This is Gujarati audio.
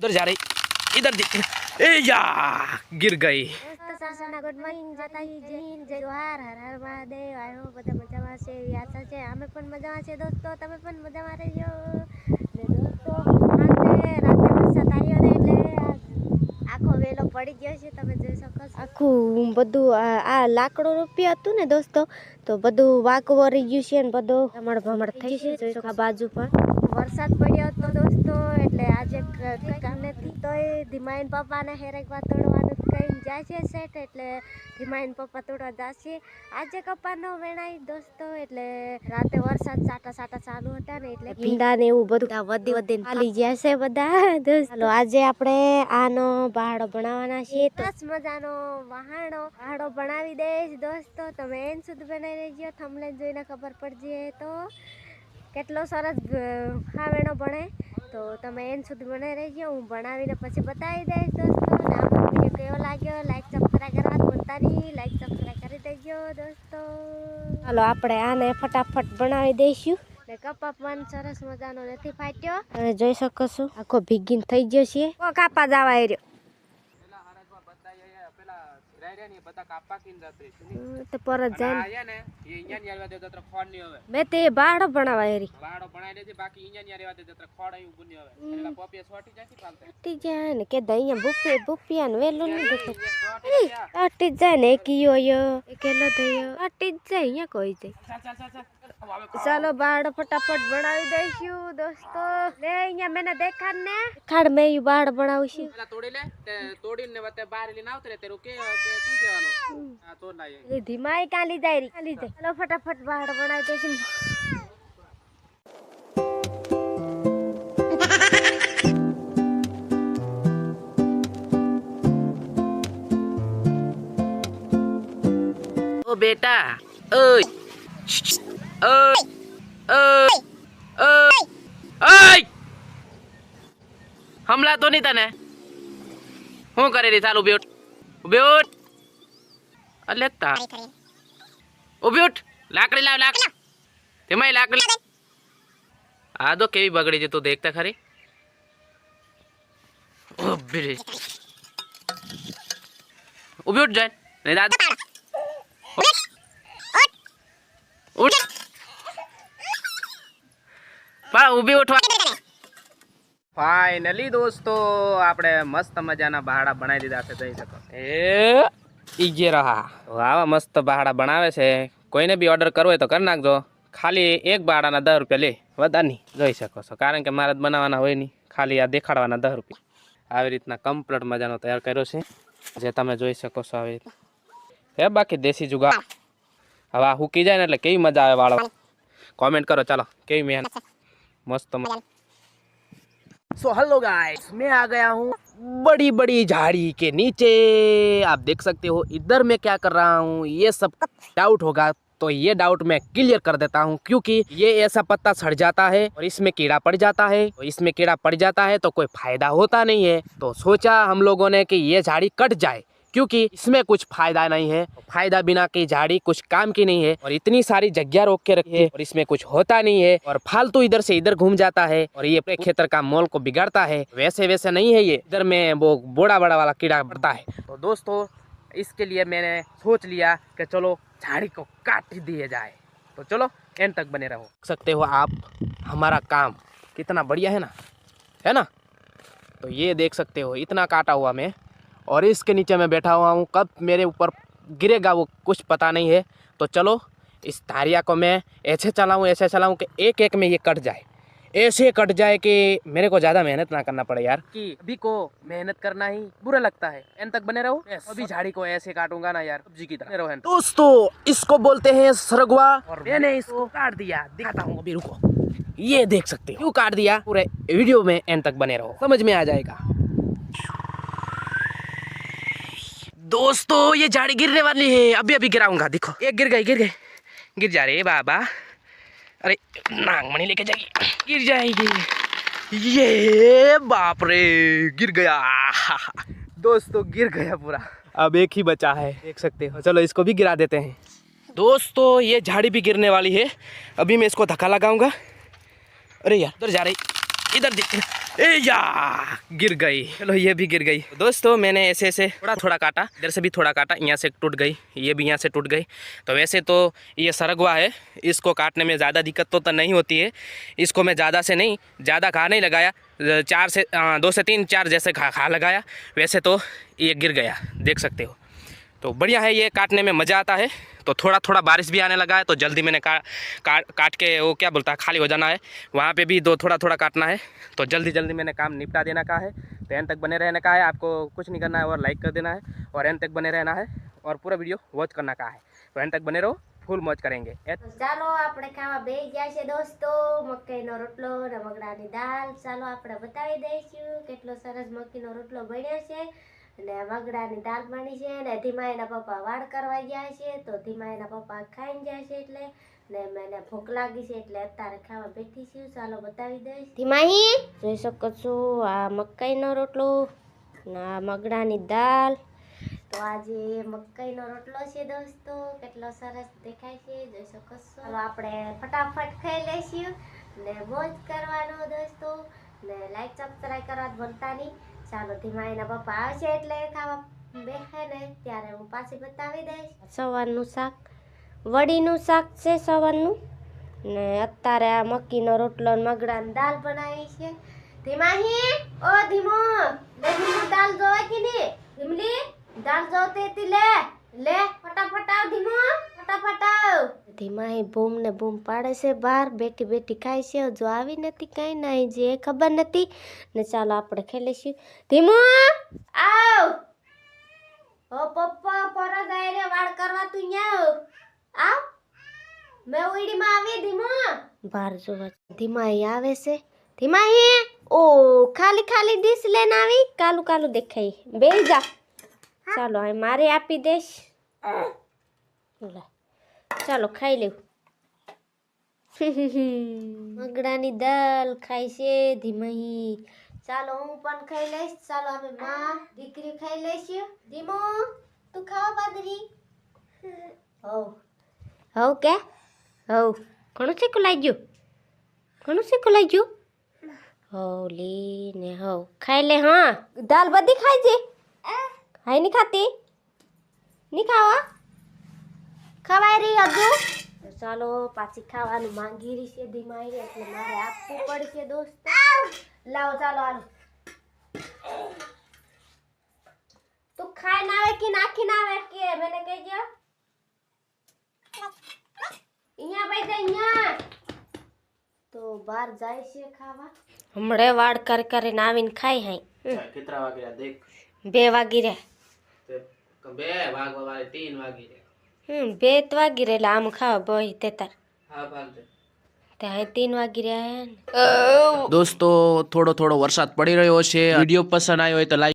उधर जा रही, इधर ए या गिर गई। गुड मॉर्निंग जय हिंद जय जोहार हर हर महादेव आयो બધા મજામાં છે આશા છે અમે પણ મજામાં છે દોસ્તો તમે પણ મજામાં રહેજો ને દોસ્તો આજે રાતે વરસાદ આવ્યો ને એટલે આખો વેલો પડી ગયો છે તમે જોઈ શકો છો આખું બધું આ લાકડું રૂપિયા હતું ને દોસ્તો તો બધું વાકવરી ગયું છે ને બધું ભમણ થઈ છે જોઈ શકો બાજુ પર વરસાદ પડ્યો હતો દોસ્તો એટલે આજે કામ નથી તોય ધીમાઈન પપ્પાને હેરેકવા તોડવાનું કઈ જાય છે સેટ એટલે ધીમાઈન પપ્પા તોડવા જશે આજે કપાનો વેણાઈ દોસ્તો એટલે રાતે વરસાદ સાટા સાટા ચાલુ હતા ને એટલે ભીંડા ને એવું બધું વધીને ખાલી ગયા છે બધા દોસ્તો આજે આપણે આનો પહાડો બનાવવાના છે તો મજાનો પહાડો બનાવી દઈશ દોસ્તો તમે એન સુધી બનાવી રહેજો થંબનેલ જોઈને ખબર પડજે તો કેટલો સરસ ખાવેણો બને તો તમે એન સુધી બનાવી રહેજો હું બનાવીને પછી બતાવી દઈશ દોસ્તો ને આપણો વિડીયો કેવો લાગ્યો લાઈક સબસ્ક્રાઈબ કરવા ભૂલતા નહીં લાઈક સબસ્ક્રાઈબ કરી દેજો દોસ્તો ચાલો આપણે આને ફટાફટ બનાવી દઈશું ને કપા પણ સરસ મજાનો નથી ફાટ્યો અને જોઈ શકો છો આખો ભીગીન થઈ ગયો છે કાપા જવા આવ્યો तो परत जाए ने ये इंजन नहीं आवा दे तो खोड़ नहीं होवे मैं ते बाड़ो बनावा हेरी बाड़ो बनाई दे बाकी इंजन नहीं आवा दे तो खोड़ आयु गुनी होवे एला पोपिया छोटी जाती फालते टी जाए ने के दइया बुपिया ने वेलो नहीं देखो अटी जाए ने कियो यो अकेलो दइयो अटी जाए या कोई दे चलो बाड़ फटाफट बनावी देशू दोस्तों ले અહીંયા मैंने देखा ने खाड़ में यू बाड़ बनावशी પેલા તોડી લે તે તોડીને વતે બહાર લઈને આવતરે તે રોકે કે કી દેવાનો આ તો ના એ ધીમાઈ કાલી જાય ચલો फटाफट बाड़ बनावी देशू ओ बेटा ओए ओए ओए ओए हमला तो नहीं तने हूँ करे रही चाल उभी उठ अलेता उभी उठ लाकड़ी लाव लाकड़ी तेमाई लाकड़ी आ दो केवी बगड़ी जे तू देखता खरी उभी उठ जाए नहीं दादा उठ उभी उठवा फाइनली दोस्तों आपणे मस्त मजाना बहाड़ा बनाई दीधा छे જોઈ શકો એ ઈજે રહા તો આવા મસ્ત બહાડા બનાવે છે કોઈને બી ઓર્ડર કરવો હોય તો કરી નાખજો ખાલી એક બહાડાના 10 રૂપિયા લે વધારે નહીં જોઈ શકો છો કારણ કે મારે બનાવવાના હોય નહીં ખાલી આ દેખાડવાના 10 રૂપિયા આવી રીતના કમ્પ્લીટ મજાનો તૈયાર કર્યો છે જે તમે જોઈ શકો છો આવી રીતના હે બાકી દેશી જુગાડ હવે આ હુકી જાય ને એટલે કેવી મજા આવે વાળો कमेंट करो चलो केवी मेहनत मस्त सो हेलो गाइस मैं आ गया हूँ बड़ी बड़ी झाड़ी के नीचे आप देख सकते हो इधर मैं क्या कर रहा हूँ ये सब डाउट होगा तो ये डाउट मैं क्लियर कर देता हूँ क्योंकि ये ऐसा पत्ता सड़ जाता है और इसमें कीड़ा पड़ जाता है तो इसमें कीड़ा पड़ जाता है तो कोई फायदा होता नहीं है तो सोचा हम लोगों ने कि ये झाड़ी कट जाए क्योंकि इसमें कुछ फायदा नहीं है फायदा बिना की झाड़ी कुछ काम की नहीं है और इतनी सारी जगह रोक के रखी है और इसमें कुछ होता नहीं है और फालतू इधर से इधर घूम जाता है और ये अपने खेतर का मोल को बिगाड़ता है वैसे वैसे नहीं है ये इधर में वो बड़ा बड़ा वाला कीड़ा पड़ता है तो दोस्तों इसके लिए मैंने सोच लिया कि चलो झाड़ी को काट दिया जाए तो चलो एंड तक बने रहो सकते हो आप हमारा काम कितना बढ़िया है ना तो ये देख सकते हो इतना काटा हुआ मैं और इसके नीचे मैं बैठा हुआ हूँ कब मेरे ऊपर गिरेगा वो कुछ पता नहीं है तो चलो इस तारिया को मैं ऐसे चलाऊँ कि एक एक में ये कट जाए ऐसे कट जाए कि मेरे को ज़्यादा मेहनत ना करना पड़े यार कि अभी को मेहनत करना ही बुरा लगता है एंड तक बने रहो अभी झाड़ी को ऐसे काटूंगा ना यार सब्जी की तरह रहो दोस्तों इसको बोलते हैं सरगवा और मैंने इसको काट दिया दिखाता हूँ अभी रुको ये देख सकते हो क्यों काट दिया पूरे वीडियो में एंड तक बने रहो समझ में आ जाएगा दोस्तों ये झाड़ी गिरने वाली है अभी अभी गिराऊंगा देखो एक गिर जा रही है बाबा अरे नागमणि लेके जाएगी गिर जाएगी ये बाप रे गिर गया दोस्तों गिर गया पूरा अब एक ही बचा है देख सकते हो चलो इसको भी गिरा देते हैं दोस्तों ये झाड़ी भी गिरने वाली है अभी मैं इसको धक्का लगाऊंगा अरे यार उधर जा रही इधर ए या गिर गई, चलो ये भी गिर गई। दोस्तों मैंने ऐसे ऐसे थोड़ा थोड़ा काटा, इधर से भी थोड़ा काटा, यहाँ से टूट गई, ये भी यहाँ से टूट गई। तो वैसे तो ये सरगवा है, इसको काटने में ज़्यादा दिक्कत तो नहीं होती है। इसको मैं ज़्यादा से नहीं, ज़्यादा घा नहीं लगाया, 2 से 3 4 जैसे घा लगाया। वैसे तो ये गिर गया, देख सकते हो। तो बढ़िया है, ये काटने में मज़ा आता है। तो थोड़ा थोड़ा बारिश भी आने लगा है, तो जल्दी मैंने काट के वो क्या बोलता है खाली हो जाना है। वहाँ पे भी थोड़ा थोड़ा काटना है, तो जल्दी जल्दी मैंने काम निपटा देना का है। तो एंड तक बने रहने का है, आपको कुछ नहीं करना है और लाइक कर देना है, और एंड तक बने रहना है और पूरा वीडियो वॉच करना का है। तो एंड तक बने रहो, फूल मौज करेंगे। ચાલો આપણે ખાવા બેસી ગયા છે દોસ્તો, મકાઈનો રોટલો ને મગડાની દાળ. ચાલો આપણે બતાવી દઈશું કેટલો સરસ મકાઈનો રોટલો બન્યો છે અને મગડાની દાળ બની છે. ને ધીમાઈના પપ્પા વાળ કરવા ગયા છે, તો ધીમાઈના પપ્પા ખાઈને જાય છે એટલે ને મને ભૂખ લાગી છે એટલે અત્યારે ખાવા બેઠી છું. ચાલો બતાવી દઈશ. ધીમાઈ જોઈ શકો છો આ મકાઈનો રોટલો ને આ મગડાની દાળ. તો આજે મકાઈનો રોટલો છે દોસ્તો, કેટલો સરસ દેખાય છે, જોઈ શકો છો. ચાલો આપણે ફટાફટ ખાઈ લઈશું ને મોજ કરવાનો દોસ્તો, ને લાઈક સબસ્ક્રાઈબ કરવા ભૂલતા નહીં. ચાલો ધીમાઈના પપ્પા આવશે એટલે ખાવા બેસે ને ત્યારે હું પાછી બતાવી દઈશ. સવારનું શાક, વડીનું શાક છે સવારનું, ને અત્યારે આ મકીનો રોટલો ને મગડાની દાળ બનાવી છે. ધીમાહી ઓ ધીમો, દાળ જોવે કે નહીં? ધીમલી દાળ જોતી હતી, લે લે ફટાફટ આવ ધીમો, ફટાફટ આવ. ધીમાહી બૂમ ને બૂમ પાડે છે બહાર, બેઠી બેઠી ખાય છે, હજુ આવી નથી કઈ નહીં, જે ખબર નથી ને. ચાલો આપણે ખાઈ લઈશું. ધીમો આવ. ઓ પપ્પા પરત આય રે વાળ કરવા, તું ન્યા આવ. મેં ઉડીમાં આવી. ધીમો બહાર જોવા ધીમાહી આવે છે. ધીમાહી ઓ ખાલી ખાલી ડીશ લઈને આવી, કાલું કાલું દેખાય, બેસી જા. ચાલો હવે મારે આપી દઈશ. ચાલો ખાઈ લેવું. મગડાની દાળ ખાય છે ધીમહી. ચાલો હું પણ ખાઈ લઈશ. ચાલો અમે માં દીકરી ખાઈ લઈશું. ધીમો તું ખાવા પાદરી. હવ હવ કે હવ ઘણું શીખું લાગ્યું, ઘણું શીખું લાગ્યું. હવ લી ને હવ ખાઈ લે. હા દાળ બધી ખાઈ છે. હાય નહીં ખાતી? નહીં ખાવા? ખવાય રહી હજુ? ચાલો પાછી ખાવાનું માંગી રહી છે ધીમાઈ, એટલે મારે આપવું પડશે દોસ્તો. લાવો ચાલો હાલો. તું ખાઈ ના આવે કે નાખી ના આવે કે મને કહેજો. અહીંયા ભાઈ તો અહીંયા તો બહાર જાય છે ખાવા. હમણે વાળ કરી કરીને આવીને ખાઈ હાઈ. कितना वागे देख, 2 વાગી રહ્યા. 2 वागवा वाले 3 वागी रे. 2 વાગી રહ્યા એટલે આમ ખાવા બહી તે તાર. हाँ भाग दे. ત્યાં 3 વાગી રહ્યા. દોસ્તો થોડો થોડો વરસાદ પડી રહ્યો છે. વિડીયો પસંદ આવ્યો હોય તો લાઈક